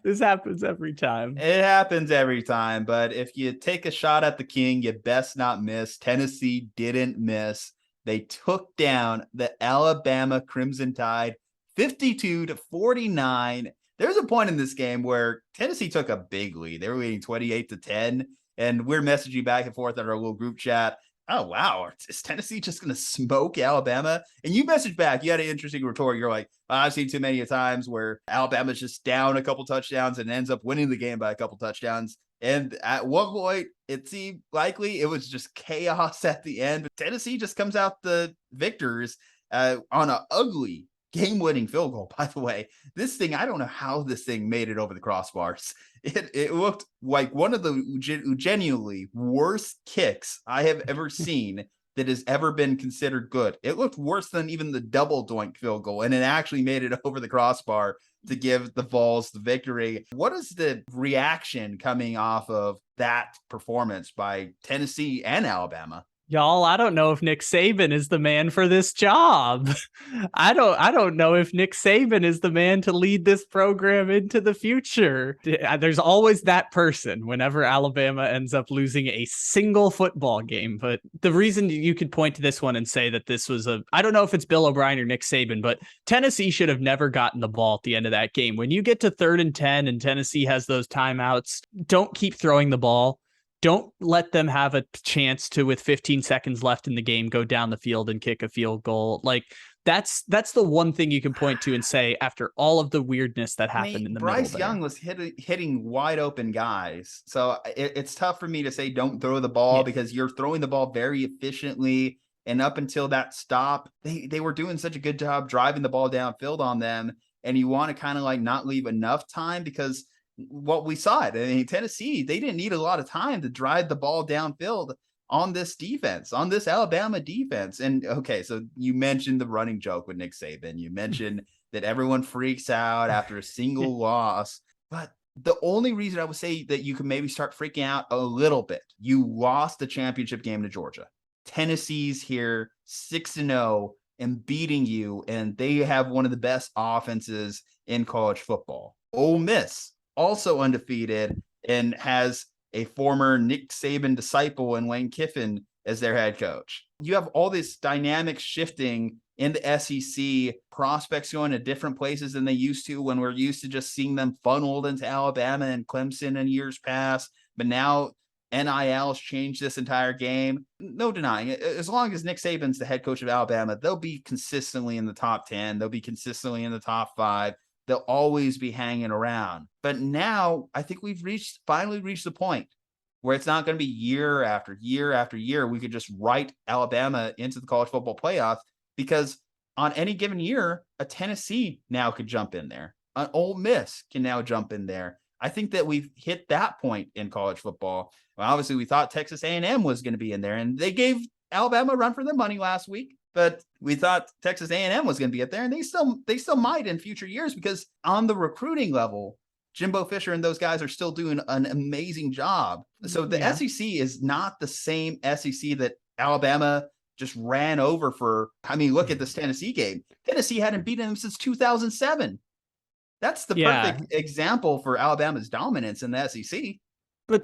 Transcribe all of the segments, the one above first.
This happens every time. It happens every time, but if you take a shot at the king, you best not miss. Tennessee didn't miss. They took down the Alabama Crimson Tide 52-49. There's a point in this game where Tennessee took a big lead. They were leading 28-10, and we're messaging back and forth on our little group chat. Oh, wow. Is Tennessee just going to smoke Alabama? And you messaged back. You had an interesting retort. You're like, I've seen too many times where Alabama's just down a couple touchdowns and ends up winning the game by a couple touchdowns. And at one point, it seemed likely it was just chaos at the end. But Tennessee just comes out the victors on an ugly game-winning field goal, by the way. This thing, I don't know how this thing made it over the crossbars. It looked like one of the genuinely worst kicks I have ever seen that has ever been considered good. It looked worse than even the double doink field goal, and it actually made it over the crossbar to give the Vols the victory. What is the reaction coming off of that performance by Tennessee and Alabama? Y'all, I don't know if Nick Saban is the man for this job. I don't know if Nick Saban is the man to lead this program into the future. There's always that person whenever Alabama ends up losing a single football game. But the reason you could point to this one and say that this was I don't know if it's Bill O'Brien or Nick Saban, but Tennessee should have never gotten the ball at the end of that game. When you get to 3rd and 10 and Tennessee has those timeouts, don't keep throwing the ball. Don't let them have a chance to, with 15 seconds left in the game, go down the field and kick a field goal. Like that's the one thing you can point to and say after all of the weirdness that happened in the Bryce middle. Young was hitting wide open guys. So it's tough for me to say don't throw the ball because you're throwing the ball very efficiently. And up until that stop, they were doing such a good job driving the ball downfield on them. And you want to kind of like not leave enough time because what we saw it. I mean, Tennessee, they didn't need a lot of time to drive the ball downfield on this defense, on this Alabama defense. And okay, so you mentioned the running joke with Nick Saban. You mentioned that everyone freaks out after a single loss. But the only reason I would say that you can maybe start freaking out a little bit, you lost the championship game to Georgia. Tennessee's here 6-0 and beating you, and they have one of the best offenses in college football. Ole Miss, also undefeated, and has a former Nick Saban disciple in Lane Kiffin as their head coach. You have all this dynamic shifting in the SEC, prospects going to different places than they used to when we're used to just seeing them funneled into Alabama and Clemson in years past. But now NIL has changed this entire game. No denying it. As long as Nick Saban's the head coach of Alabama, they'll be consistently in the top 10. They'll be consistently in the top 5. They'll always be hanging around. But now I think we've finally reached the point where it's not going to be year after year after year. We could just write Alabama into the college football playoff because on any given year, a Tennessee now could jump in there. An Ole Miss can now jump in there. I think that we've hit that point in college football. Well, obviously, we thought Texas A&M was going to be in there, and they gave Alabama a run for their money last week. But we thought Texas A&M was going to be up there, and they still might in future years because on the recruiting level, Jimbo Fisher and those guys are still doing an amazing job. So the SEC is not the same SEC that Alabama just ran over for. I mean, look at this Tennessee game. Tennessee hadn't beaten them since 2007. That's the perfect example for Alabama's dominance in the SEC. But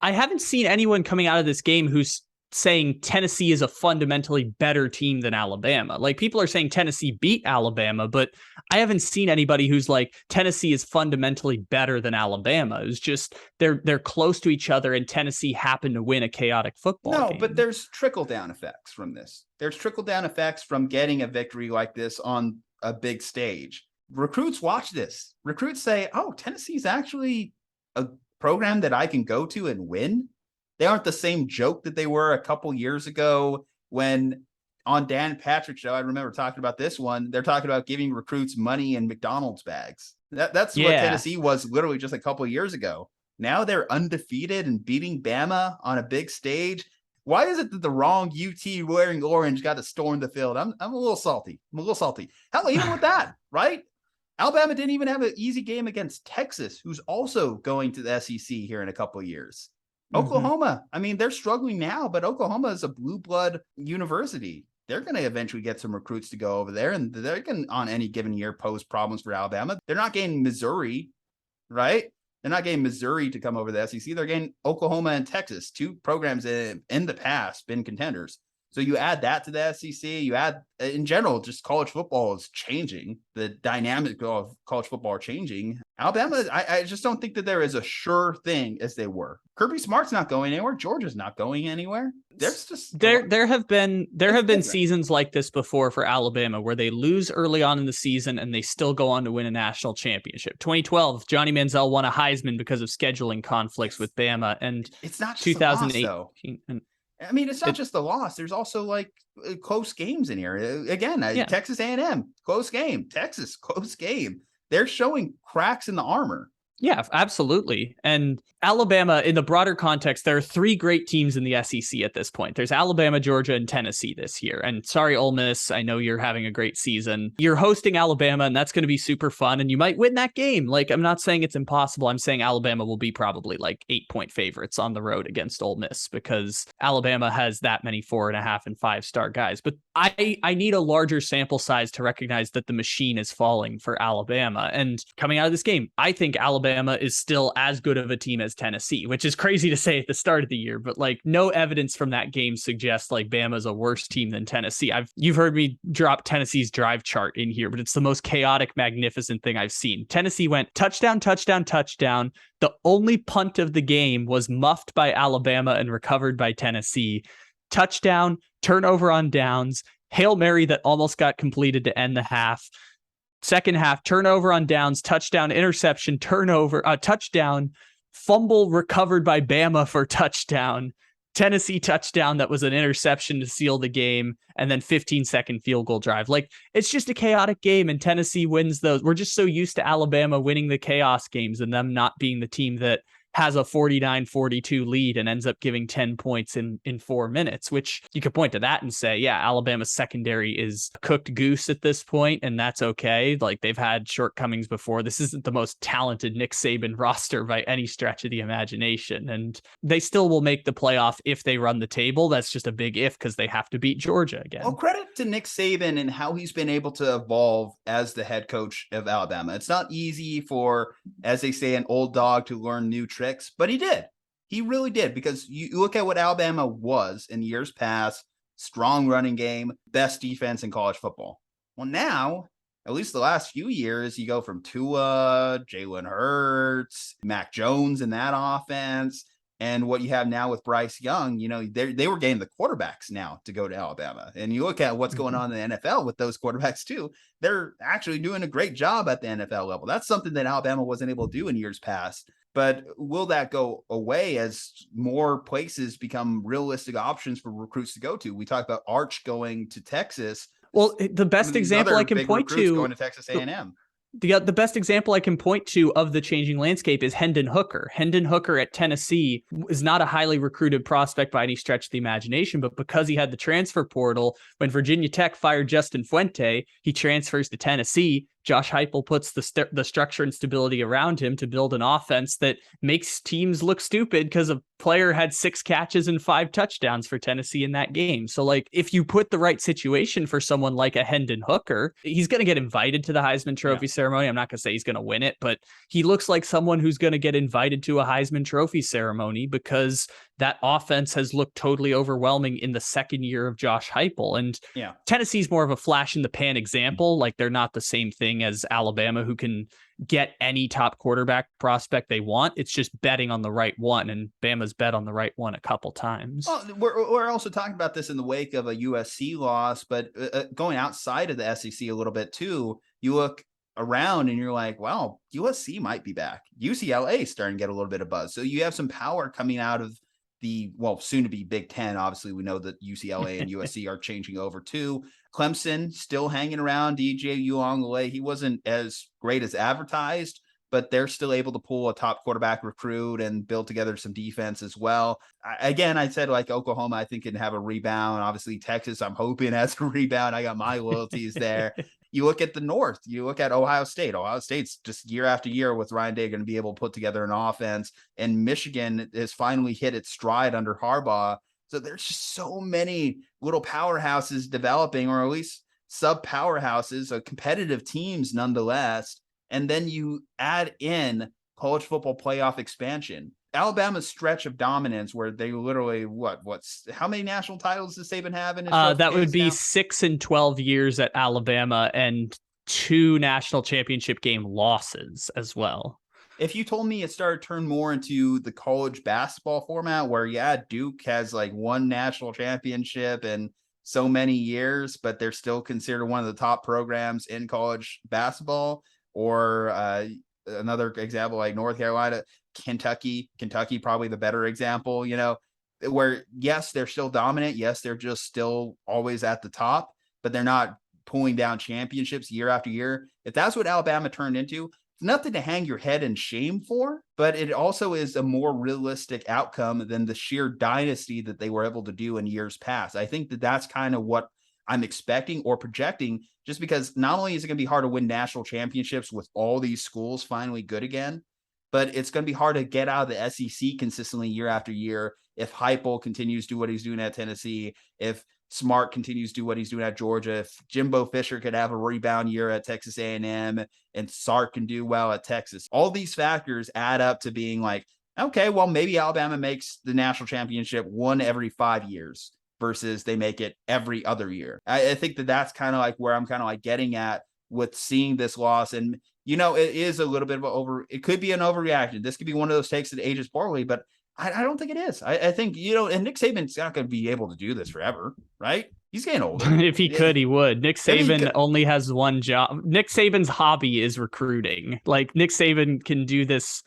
I haven't seen anyone coming out of this game who's saying Tennessee is a fundamentally better team than Alabama. Like, people are saying Tennessee beat Alabama, but I haven't seen anybody who's like Tennessee is fundamentally better than Alabama. It's just they're close to each other, and Tennessee happened to win a chaotic football game. But there's trickle-down effects from this. There's trickle-down effects from getting a victory like this on a big stage. Recruits watch this. Recruits say, oh, Tennessee's actually a program that I can go to and win. They aren't the same joke that they were a couple years ago when on Dan Patrick's show, I remember talking about this one. They're talking about giving recruits money in McDonald's bags. That's what Tennessee was literally just a couple of years ago. Now they're undefeated and beating Bama on a big stage. Why is it that the wrong UT wearing orange got to storm the field? I'm a little salty. Hell, even with that, right? Alabama didn't even have an easy game against Texas, who's also going to the SEC here in a couple of years. Oklahoma, I mean, they're struggling now, but Oklahoma is a blue blood university. They're going to eventually get some recruits to go over there, and they can, on any given year, pose problems for Alabama. They're not getting Missouri, right? They're not getting Missouri to come over the SEC. They're getting Oklahoma and Texas, two programs in the past been contenders. So you add that to the SEC, you add, in general, just college football is changing. The dynamic of college football are changing. Alabama, I just don't think that they're as a sure thing as they were. Kirby Smart's not going anywhere. Georgia's not going anywhere. There's just there have been seasons like this before for Alabama where they lose early on in the season and they still go on to win a national championship. 2012, Johnny Manziel won a Heisman because of scheduling conflicts with Bama, and it's not just 2008. I mean, it's not just the loss. There's also like close games in here. Again, Texas A&M, close game. Texas, close game. They're showing cracks in the armor. Yeah, absolutely. And Alabama, in the broader context, there are three great teams in the SEC at this point. There's Alabama, Georgia, and Tennessee this year. And sorry, Ole Miss, I know you're having a great season. You're hosting Alabama, and that's going to be super fun, and you might win that game. Like, I'm not saying it's impossible. I'm saying Alabama will be probably like 8-point favorites on the road against Ole Miss because Alabama has that many 4.5 and 5-star guys. But I need a larger sample size to recognize that the machine is falling for Alabama. And coming out of this game, I think Alabama is still as good of a team as Tennessee, which is crazy to say at the start of the year, but like no evidence from that game suggests like Bama's a worse team than Tennessee. You've heard me drop Tennessee's drive chart in here, but it's the most chaotic, magnificent thing I've seen. Tennessee went touchdown, touchdown, touchdown. The only punt of the game was muffed by Alabama and recovered by Tennessee. Touchdown, turnover on downs, Hail Mary that almost got completed to end the half. Second half, turnover on downs, touchdown, interception, turnover, touchdown, fumble recovered by Bama for touchdown, Tennessee touchdown that was an interception to seal the game, and then 15-second field goal drive. Like, it's just a chaotic game, and Tennessee wins those. We're just so used to Alabama winning the chaos games and them not being the team that has a 49-42 lead and ends up giving 10 points in 4 minutes, which you could point to that and say, yeah, Alabama's secondary is cooked goose at this point, and that's okay. Like, they've had shortcomings before. This isn't the most talented Nick Saban roster by any stretch of the imagination, and they still will make the playoff if they run the table. That's just a big if because they have to beat Georgia again. Well, credit to Nick Saban and how he's been able to evolve as the head coach of Alabama. It's not easy for, as they say, an old dog to learn new tricks, but he did. He really did, because you look at what Alabama was in years past: strong running game, best defense in college football. Well, now, at least the last few years, you go from Tua, Jalen Hurts, Mac Jones in that offense, and what you have now with Bryce Young. You know, they were getting the quarterbacks now to go to Alabama. And you look at what's going on in the NFL with those quarterbacks too. They're actually doing a great job at the NFL level. That's something that Alabama wasn't able to do in years past. But will that go away as more places become realistic options for recruits to go to? We talked about Arch going to Texas. Well, the best example I can point to going to Texas A&M. The best example I can point to of the changing landscape is Hendon Hooker. Hendon Hooker at Tennessee is not a highly recruited prospect by any stretch of the imagination, but because he had the transfer portal, when Virginia Tech fired Justin Fuente, he transfers to Tennessee. Josh Heupel puts the structure and stability around him to build an offense that makes teams look stupid because a player had 6 catches and 5 touchdowns for Tennessee in that game. So, like, if you put the right situation for someone like a Hendon Hooker, he's going to get invited to the Heisman Trophy ceremony. I'm not going to say he's going to win it, but he looks like someone who's going to get invited to a Heisman Trophy ceremony because that offense has looked totally overwhelming in the second year of Josh Heupel. And Tennessee's more of a flash in the pan example. Like, they're not the same thing as Alabama, who can get any top quarterback prospect they want. It's just betting on the right one, and Bama's bet on the right one a couple times. Well, we're also talking about this in the wake of a USC loss, but going outside of the SEC a little bit too, you look around and you're like, wow, USC might be back. UCLA is starting to get a little bit of buzz. So you have some power coming out of the, well, soon to be Big Ten. Obviously, we know that UCLA and USC are changing over too. Clemson still hanging around. DJ Uiagalelei, he wasn't as great as advertised, but they're still able to pull a top quarterback recruit and build together some defense as well. I said like Oklahoma, I think can have a rebound. Obviously, Texas, I'm hoping has a rebound. I got my loyalties there. You look at the North, you look at Ohio State. Ohio State's just year after year with Ryan Day going to be able to put together an offense. And Michigan has finally hit its stride under Harbaugh. So there's just so many little powerhouses developing, or at least sub powerhouses, competitive teams nonetheless. And then you add in college football playoff expansion. Alabama's stretch of dominance where they literally, how many national titles does Saban have in his trophy That would case be now? 6 and 12 years at Alabama and 2 national championship game losses as well. If you told me it started to turn more into the college basketball format where, yeah, Duke has like 1 national championship in so many years, but they're still considered one of the top programs in college basketball, or another example like North Carolina, Kentucky, probably the better example, where, yes, they're still dominant. Yes, they're just still always at the top, but they're not pulling down championships year after year. If that's what Alabama turned into, nothing to hang your head in shame for, but it also is a more realistic outcome than the sheer dynasty that they were able to do in years past. I think that that's kind of what I'm expecting or projecting, just because not only is it going to be hard to win national championships with all these schools finally good again, but it's going to be hard to get out of the SEC consistently year after year if Heupel continues to do what he's doing at Tennessee, if Smart continues to do what he's doing at Georgia, if Jimbo Fisher could have a rebound year at Texas A&M, and Sark can do well at Texas. All these factors add up to being like, okay, well, maybe Alabama makes the national championship 1 every 5 years versus they make it every other year. I think that that's kind of like where I'm kind of like getting at with seeing this loss. And, it is a little bit of it could be an overreaction. This could be one of those takes that ages poorly, but I don't think it is. I think, and Nick Saban's not going to be able to do this forever, right? He's getting older. If he could, he would. Nick Saban only has one job. Nick Saban's hobby is recruiting. Like, Nick Saban can do this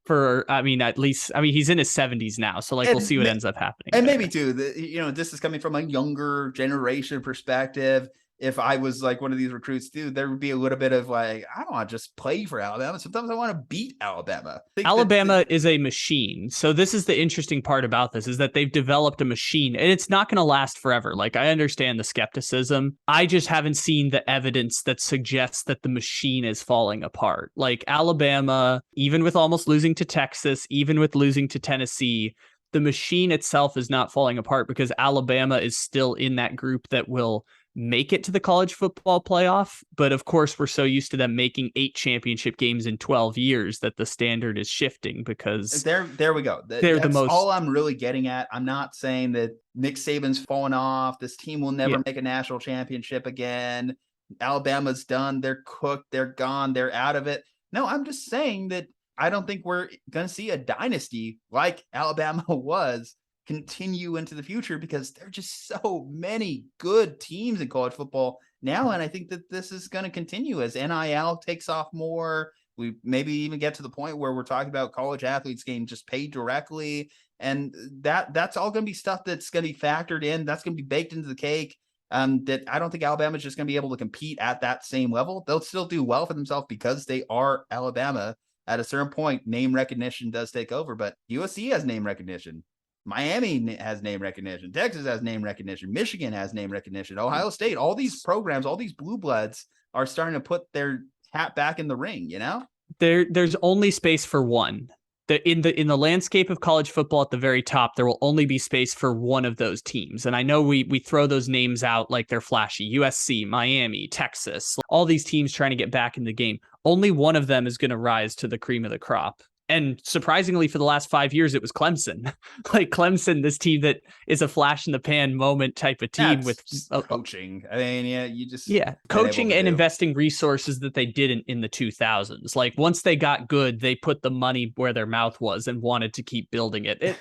for, he's in his 70s now. So, we'll see what ends up happening. And maybe, too, this is coming from a younger generation perspective. If I was like one of these recruits, dude, there would be a little bit of like, I don't want to just play for Alabama. Sometimes I want to beat Alabama. Alabama is a machine. So this is the interesting part about this, is that they've developed a machine, and it's not going to last forever. Like, I understand the skepticism. I just haven't seen the evidence that suggests that the machine is falling apart. Like, Alabama, even with almost losing to Texas, even with losing to Tennessee, the machine itself is not falling apart because Alabama is still in that group that will make it to the college football playoff. But of course, we're so used to them making 8 championship games in 12 years that the standard is shifting, because there we go. That's the most. All I'm really getting at. I'm not saying that Nick Saban's fallen off. This team will never make a national championship again. Alabama's done. They're cooked. They're gone. They're out of it. No, I'm just saying that I don't think we're going to see a dynasty like Alabama was continue into the future, because there are just so many good teams in college football now. And I think that this is going to continue as NIL takes off more. We maybe even get to the point where we're talking about college athletes getting just paid directly. And that's all going to be stuff that's going to be factored in. That's going to be baked into the cake. That I don't think Alabama is just going to be able to compete at that same level. They'll still do well for themselves because they are Alabama. At a certain point, name recognition does take over, but USC has name recognition. Miami has name recognition. Texas has name recognition. Michigan has name recognition. Ohio State, all these programs, all these blue bloods are starting to put their hat back in the ring, There's only space for one. In the landscape of college football at the very top, there will only be space for one of those teams. And I know we throw those names out like they're flashy. USC, Miami, Texas, all these teams trying to get back in the game. Only one of them is going to rise to the cream of the crop. And surprisingly, for the last 5 years, it was Clemson. Like, Clemson, this team that is a flash in the pan moment type of team. That's with coaching. I mean, coaching and investing resources that they didn't in the 2000s. Like, once they got good, they put the money where their mouth was and wanted to keep building it.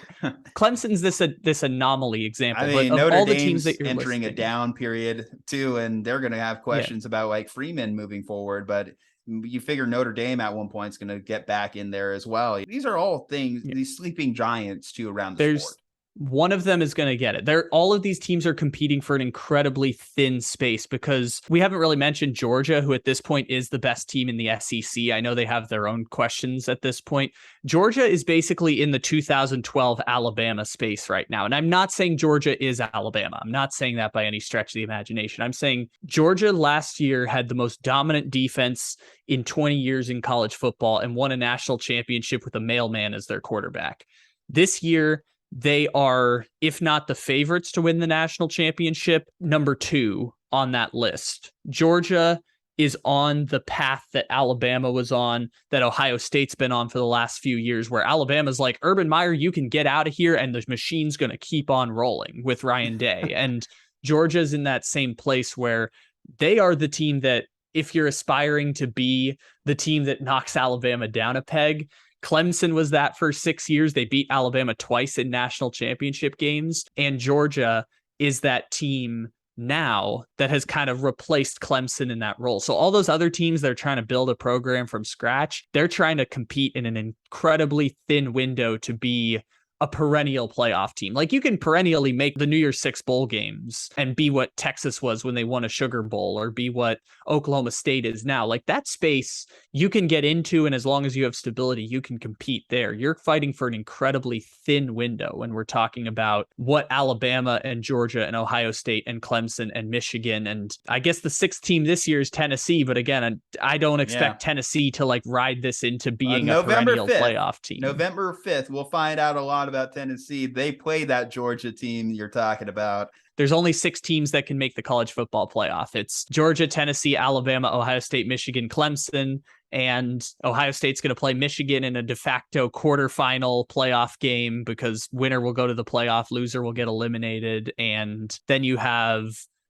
Clemson's this anomaly example. I mean, but Notre all Dame's the teams that you're entering listing, a down period too, and they're going to have questions about like Freeman moving forward, but you figure Notre Dame at one point is going to get back in there as well. These are all things, these sleeping giants too around the sport. One of them is going to get it. All of these teams are competing for an incredibly thin space, because we haven't really mentioned Georgia, who at this point is the best team in the SEC. I know they have their own questions at this point. Georgia is basically in the 2012 Alabama space right now. And I'm not saying Georgia is Alabama. I'm not saying that by any stretch of the imagination. I'm saying Georgia last year had the most dominant defense in 20 years in college football and won a national championship with a mailman as their quarterback. This year, they are, if not the favorites to win the national championship, number 2 on that list. Georgia is on the path that Alabama was on, that Ohio State's been on for the last few years, where Alabama's like, Urban Meyer, you can get out of here, and the machine's going to keep on rolling with Ryan Day. And Georgia's in that same place where they are the team that, if you're aspiring to be the team that knocks Alabama down a peg, Clemson was that for 6 years. They beat Alabama twice in national championship games, and Georgia is that team now that has kind of replaced Clemson in that role. So all those other teams that are trying to build a program from scratch, they're trying to compete in an incredibly thin window to be a perennial playoff team. Like, you can perennially make the New Year's Six bowl games and be what Texas was when they won a Sugar Bowl, or be what Oklahoma State is now. Like, that space you can get into, and as long as you have stability, you can compete there. You're fighting for an incredibly thin window when we're talking about what Alabama and Georgia and Ohio State and Clemson and Michigan, and I guess the sixth team this year is Tennessee. But again, I don't expect Tennessee to like ride this into being a perennial playoff team. November 5th, we'll find out a lot about Tennessee. They play that Georgia team you're talking about. There's only 6 teams that can make the college football playoff. It's Georgia, Tennessee, Alabama, Ohio State, Michigan, Clemson, and Ohio State's going to play Michigan in a de facto quarterfinal playoff game, because winner will go to the playoff, loser will get eliminated. And then you have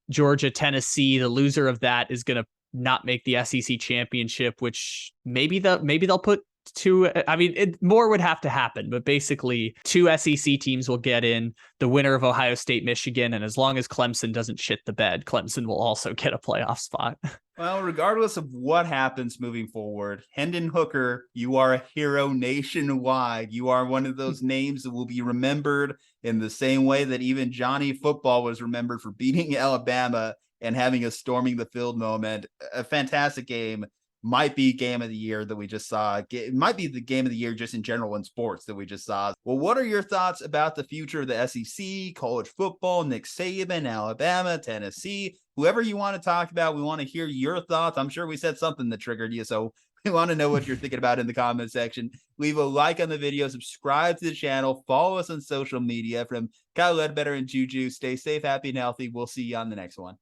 Georgia, Tennessee. The loser of that is going to not make the SEC championship, which maybe they'll put two. I mean, more would have to happen, but basically 2 SEC teams will get in, the winner of Ohio State, Michigan, and as long as Clemson doesn't shit the bed, Clemson will also get a playoff spot. Well, regardless of what happens moving forward, Hendon Hooker, you are a hero nationwide. You are one of those names that will be remembered in the same way that even Johnny Football was remembered for beating Alabama and having a storming the field moment. A fantastic game. Might be game of the year that we just saw. It might be the game of the year just in general in sports that we just saw. Well, what are your thoughts about the future of the SEC, college football, Nick Saban, Alabama, Tennessee, whoever you want to talk about? We want to hear your thoughts. I'm sure we said something that triggered you, so we want to know what you're thinking about in the comment section. Leave a like on the video, subscribe to the channel, follow us on social media. From Kyle, Ledbetter, and Ju-Ju, stay safe, happy, and healthy. We'll see you on the next one.